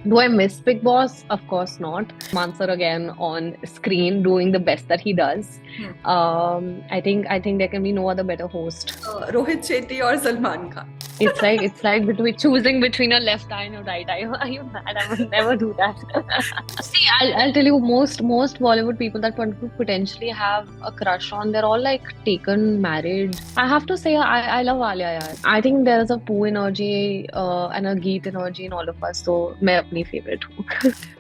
Do I miss Big Boss? Of course not. Answer again on screen, doing the best that he does. Hmm. I think there can be no other better host. Rohit Shetty or Salman Khan? It's like between choosing between your left eye and your right eye. Are you mad? I would never do that. See, I'll tell you, most Bollywood people that one could potentially have a crush on, they're all like taken, married. I have to say, I love Alia. Yaar. I think there's a Poo energy and a Geet energy in all of us. So, मैं अपनी favorite हूँ.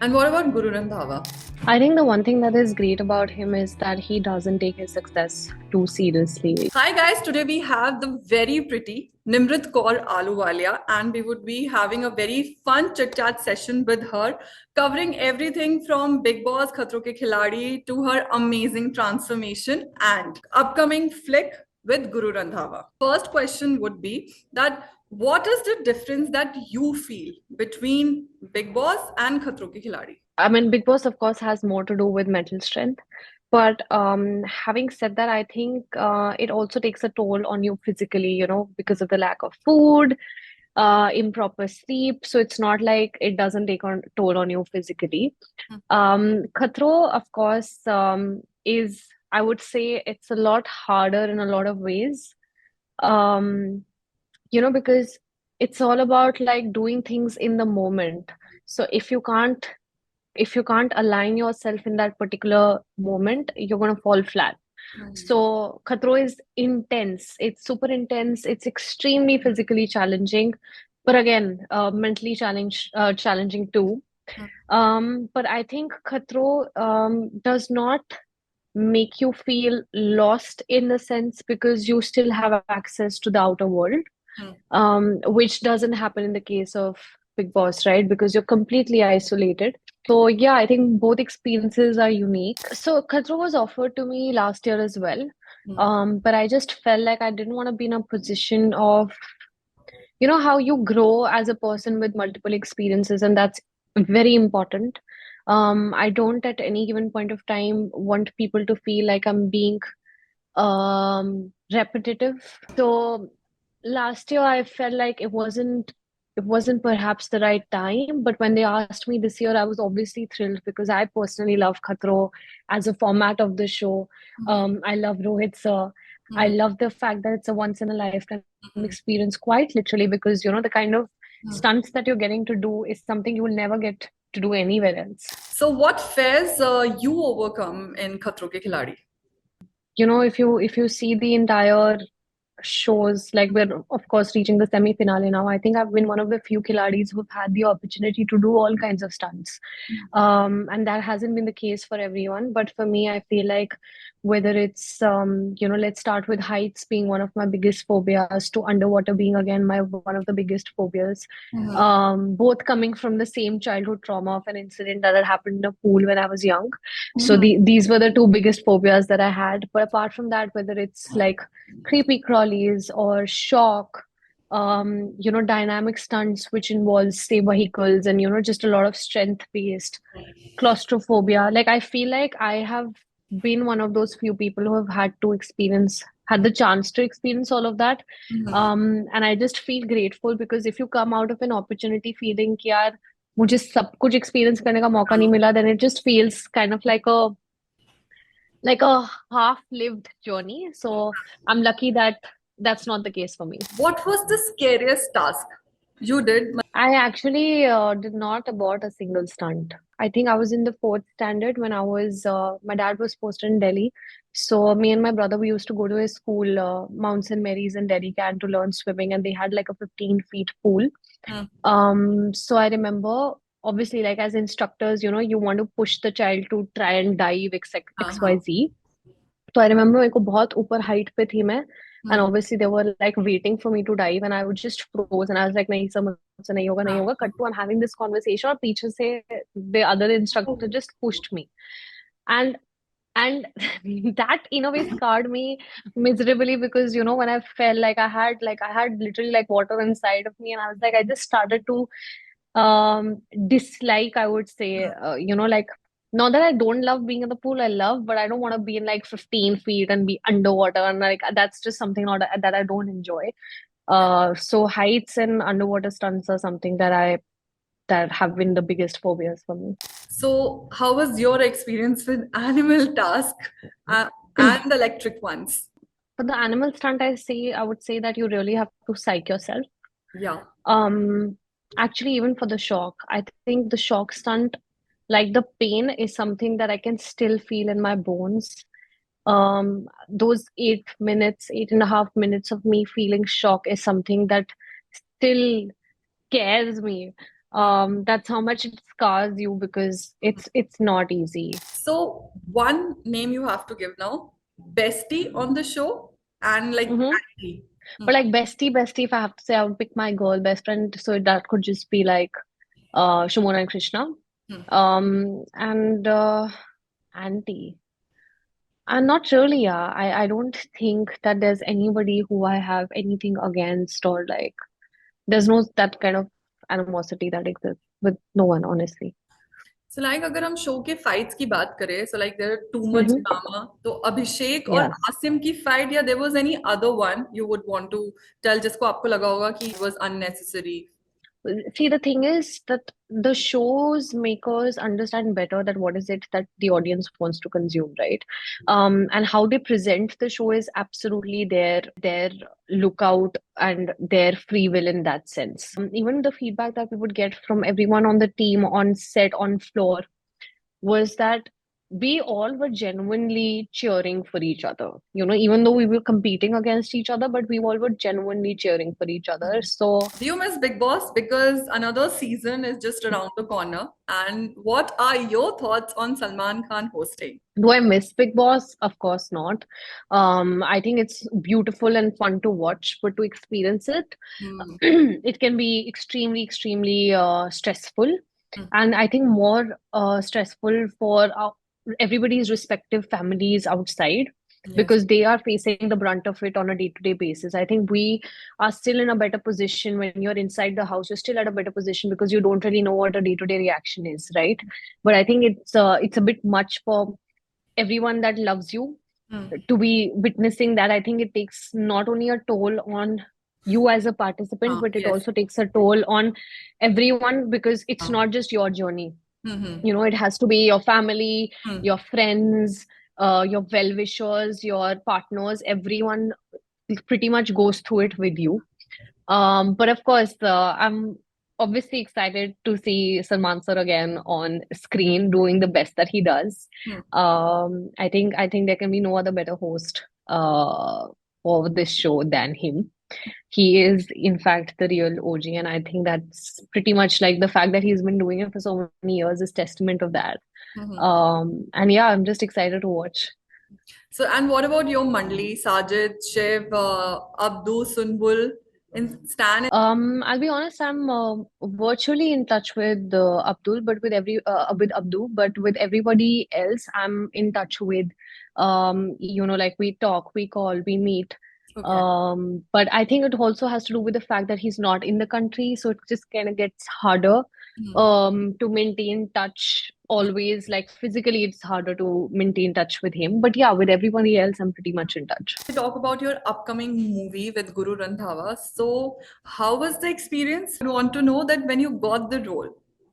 And what about Guru Randhawa? I think the one thing that is great about him is that he doesn't take his success too seriously. Hi guys, today we have the very pretty Nimrit Kaur Ahluwalia, and we would be having a very fun chit chat session with her, covering everything from Bigg Boss, Khatron ke Khiladi to her amazing transformation and upcoming flick with Guru Randhawa. First question would be that what is the difference that you feel between Bigg Boss and Khatron ke Khiladi? I mean, Big Boss, of course, has more to do with mental strength. But having said that, I think it also takes a toll on you physically, because of the lack of food, improper sleep. So it's not like it doesn't take on toll on you physically. Khatro, of course, is, I would say, it's a lot harder in a lot of ways. Um, because it's all about like doing things in the moment. So if you can't align yourself in that particular moment, you're going to fall flat. So Khatro is intense. It's super intense. It's extremely physically challenging, but again, mentally challenging too. But I think Khatro does not make you feel lost in a sense because you still have access to the outer world, which doesn't happen in the case of Big Boss, right? Because you're completely isolated. So yeah, I think both experiences are unique. So Khatro was offered to me last year as well. But I just felt like I didn't want to be in a position of, how you grow as a person with multiple experiences, and that's very important. I don't at any given point of time want people to feel like I'm being repetitive. So last year I felt like it wasn't perhaps the right time, but when they asked me this year, I was obviously thrilled because I personally love Khatro as a format of the show. I love Rohit sir. I love the fact that it's a once in a lifetime experience, quite literally, because the kind of stunts that you're getting to do is something you will never get to do anywhere else. So, what fears you overcome in Khatron ke Khiladi? If you see the entire shows, like we're of course reaching the semi-finale now. I think I've been one of the few Khiladis who've had the opportunity to do all kinds of stunts. And that hasn't been the case for everyone. But for me, I feel like whether it's let's start with heights being one of my biggest phobias to underwater being again my one of the biggest phobias. Both coming from the same childhood trauma of an incident that had happened in a pool when I was young. So these were the two biggest phobias that I had. But apart from that, whether it's like creepy crawlies or shock, dynamic stunts which involves say vehicles and just a lot of strength based claustrophobia. Like I feel like I have been one of those few people who have had the chance to experience all of that. And I just feel grateful because if you come out of an opportunity feeling कि यार मुझे सब कुछ experience करने का मौका नहीं मिला, then it just feels kind of like a half-lived journey. So I'm lucky that that's not the case for me. What was the scariest task you did? I actually did not abort a single stunt. I think I was in the fourth standard when my dad was posted in Delhi. So me and my brother, we used to go to his school, Mount St. Mary's in Delhi, can to learn swimming, and they had like a 15 feet pool. So I remember, obviously, like as instructors, you want to push the child to try and dive XYZ. So I remember मेरे को बहुत ऊपर height पे थी मैं, and obviously they were like waiting for me to dive, and I would just froze, and I was like नहीं sir मुझसे नहीं होगा नहीं होगा. Cut to I'm having this conversation, और पीछे से the other instructor just pushed me, and and that in a way scarred me miserably because when I fell, like I had literally like water inside of me, and I was like I just started to dislike, I would say, like not that I don't love being in the pool, I love, but I don't want to be in like 15 feet and be underwater, and like that's just something not that I don't enjoy. So heights and underwater stunts are something that I that have been the biggest phobias for me. So, how was your experience with animal task uh, and the electric ones? For the animal stunt, I would say that you really have to psych yourself. Yeah. Um, Actually, even for the shock, I think the shock stunt, like the pain is something that I can still feel in my bones. Those 8 minutes, 8.5 minutes of me feeling shock is something that still scares me. That's how much it scars you because it's not easy. So, one name you have to give now, bestie on the show and like Hmm. auntie. Hmm. But like bestie, if I have to say, I would pick my girl best friend. So that could just be like Shumona and Krishna. Hmm. And auntie. And not really, yeah. I don't think that there's anybody who I have anything against or like there's no that kind of animosity that exists with no one, honestly. So like अगर हम show के fights की बात करें, so like there are too much Hmm. drama. तो अभिषेक और Yes. Asim की fight या there was any other one you would want to tell जिसको आपको लगा होगा कि it was unnecessary. See, the thing is that the show's makers understand better that what is it that the audience wants to consume, right? And how they present the show is absolutely their lookout and their free will in that sense. Even the feedback that we would get from everyone on the team, on set, on floor, was that we all were genuinely cheering for each other. Even though we were competing against each other, but we all were genuinely cheering for each other. So Do you miss Big Boss? Because another season is just around the corner. And what are your thoughts on Salman Khan hosting? do I miss Big Boss? Of course not. I think it's beautiful and fun to watch, but to experience it, Hmm. it can be extremely, extremely stressful. Hmm. And I think more stressful for everybody's respective families outside Yes. because they are facing the brunt of it on a day-to-day basis. I think we are still in a better position when you're inside the house. You're still at a better position because you don't really know what a day-to-day reaction is, right? But I think it's a bit much for everyone that loves you Hmm. to be witnessing that. I think it takes not only a toll on you as a participant, but it Yes. also takes a toll on everyone because it's Ah. not just your journey. Hmm. It has to be your family, Hmm. your friends, your well-wishers, your partners, everyone pretty much goes through it with you. But of course, I'm obviously excited to see Salman sir again on screen doing the best that he does. Hmm. I think there can be no other better host for this show than him. He is, in fact, the real OG, and I think that's pretty much like the fact that he's been doing it for so many years is testament of that. Hmm. And yeah, I'm just excited to watch. So, and what about your Mandli, Sajid, Shiv, Abdu, Sunbul, in Stan? I'll be honest, I'm virtually in touch with with Abdul, but with everybody else, I'm in touch with, like we talk, we call, we meet. Okay. But I think it also has to do with the fact that he's not in the country, so it just kind of gets harder, Hmm. to maintain touch always. Like physically, it's harder to maintain touch with him. But yeah, with everybody else, I'm pretty much in touch. We talk about your upcoming movie with Guru Randhawa. So, how was the experience? I want to know that when you got the role,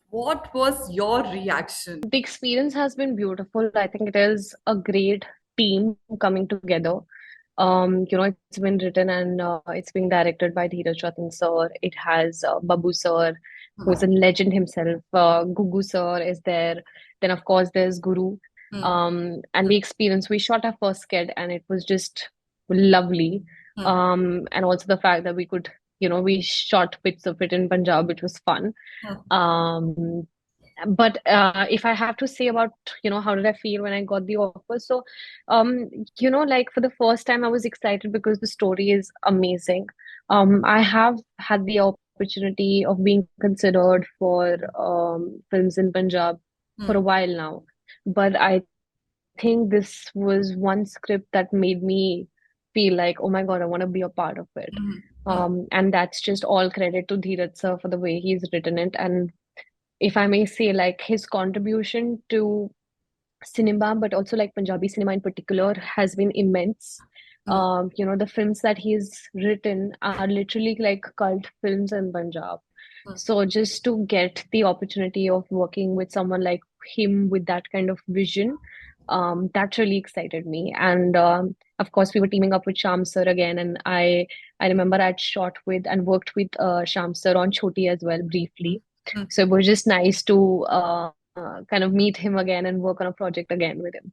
what was your reaction? The experience has been beautiful. I think it is a great team coming together. It's been written and it's being directed by Dheeraj Ratan sir. It has Babu sir, who is a legend himself. Gugu sir is there. Then of course there's Guru. Hmm. And the experience, we shot our first sked and it was just lovely. Hmm. And also the fact that we shot bits of it in Punjab, which was fun. Hmm. Um, but if I have to say about, how did I feel when I got the offer? So, like for the first time, I was excited because the story is amazing. I have had the opportunity of being considered for films in Punjab for Hmm. a while now, but I think this was one script that made me feel like, oh my God, I want to be a part of it. Hmm. Hmm. And that's just all credit to Dheeraj sir for the way he's written it. And if I may say, like his contribution to cinema, but also like Punjabi cinema in particular, has been immense. Hmm. The films that he's written are literally like cult films in Punjab. So just to get the opportunity of working with someone like him with that kind of vision, that really excited me. And of course, we were teaming up with Sham sir again, and I remember I'd shot with and worked with Sham sir on Choti as well briefly. Hmm. So it was just nice to kind of meet him again and work on a project again with him.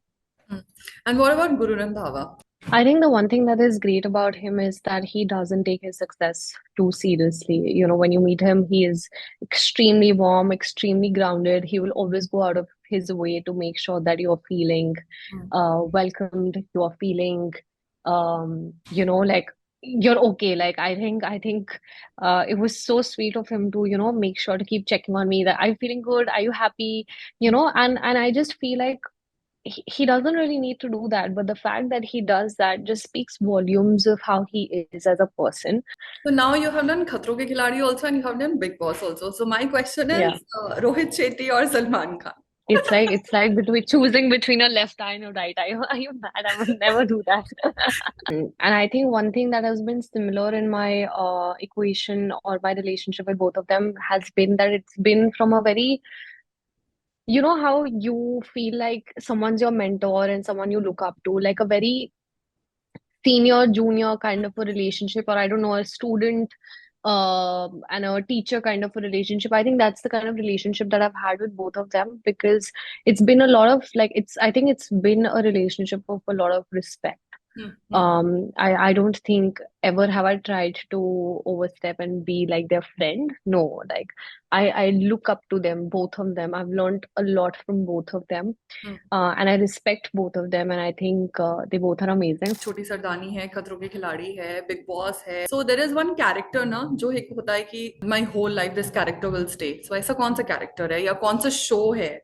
Hmm. And what about Guru Randhawa? I think the one thing that is great about him is that he doesn't take his success too seriously. You know, when you meet him, he is extremely warm, extremely grounded. He will always go out of his way to make sure that you're feeling Hmm. welcomed, you're feeling, like you're okay. Like I think it was so sweet of him to, make sure to keep checking on me that are you feeling good? Are you happy? And I just feel like he doesn't really need to do that, but the fact that he does that just speaks volumes of how he is as a person. So now you have done Khatron ke Khiladi also, and you have done Big Boss also. So my question Yeah. is, Rohit Shetty or Salman Khan? It's like between choosing between a left eye and a right eye. Are you mad? I would never do that. And I think one thing that has been similar in my equation or my relationship with both of them has been that it's been from a very, you know, how you feel like someone's your mentor and someone you look up to, like a very senior junior kind of a relationship, or I don't know, a student and a teacher kind of a relationship. I think that's the kind of relationship that I've had with both of them, because it's been a lot of like it's I think it's been a relationship of a lot of respect. Hmm. Hmm. I don't think ever have I tried to overstep and be like their friend. No, like I look up to them, both of them. I've learned a lot from both of them, Hmm. and I respect both of them, and I think they both are amazing. छोटी सरदारनी है, खतरों के खिलाड़ी है, big boss है. So there is one character ना जो एक होता है कि my whole life this character will stay. So ऐसा कौन सा character है या कौन सा show है?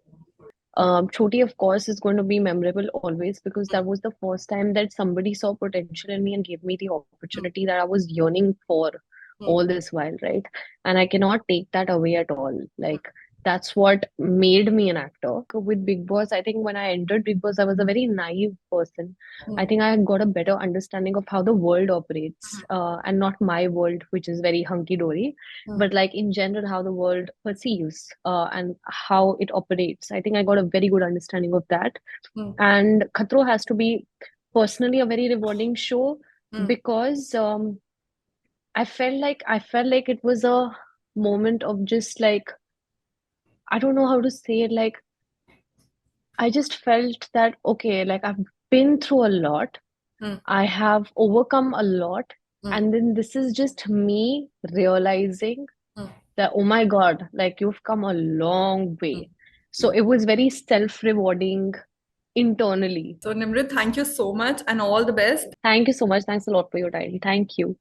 Choti, of course, is going to be memorable always because that was the first time that somebody saw potential in me and gave me the opportunity that I was yearning for Hmm. all this while, right? And I cannot take that away at all. Like, that's what made me an actor. With Big Boss, I think when I entered Big Boss, I was a very naive person. Hmm. I think I got a better understanding of how the world operates, and not my world, which is very hunky-dory, Hmm. but like in general how the world perceives and how it operates. I think I got a very good understanding of that. Hmm. And Khatro has to be personally a very rewarding show Hmm. because I felt like it was a moment of just like, I don't know how to say it, like I just felt that okay, like I've been through a lot, Hmm. I have overcome a lot, Hmm. and then this is just me realizing Hmm. that oh my God, like you've come a long Hmm. way. So it was very self-rewarding internally. So Nimrit, thank you so much and all the best. Thank you so much. Thanks a lot for your time. Thank you.